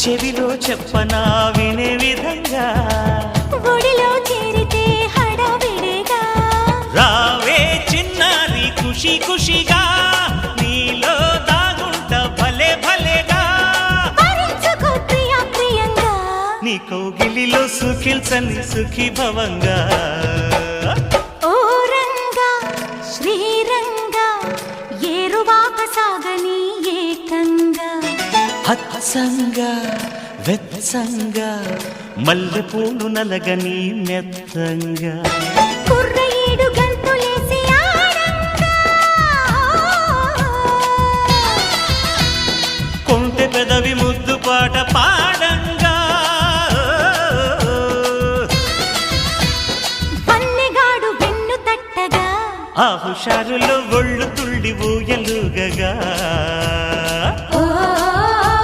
చెవిలో చెప్పనా వినే విధంగా ఒడిలో చేరితే హడావిడిగా రావే చిన్నారి ఖుషి ఖుషిగా నీలో దాగుంట భలే భలేగా భరించుకో ప్రియా ప్రియంగా నీ కౌగిలిలో సుఖిల్చని సుఖీ భవంగా ఓ రంగా శ్రీరంగా ఏరువాక సాగని ఏకంగా హత్సంగా వెత్సంగా మల్లెపూలు నలగని మెత్తంగా కుర్రయేడు గంతులేసి ఆడంగా కొంటె పెదవి ముద్దు పాట పాడంగా పన్నెగాడు వెన్ను తట్టగా ఆ హుషారులో ఒళ్ళు తుళ్ళి ఊయలుగగా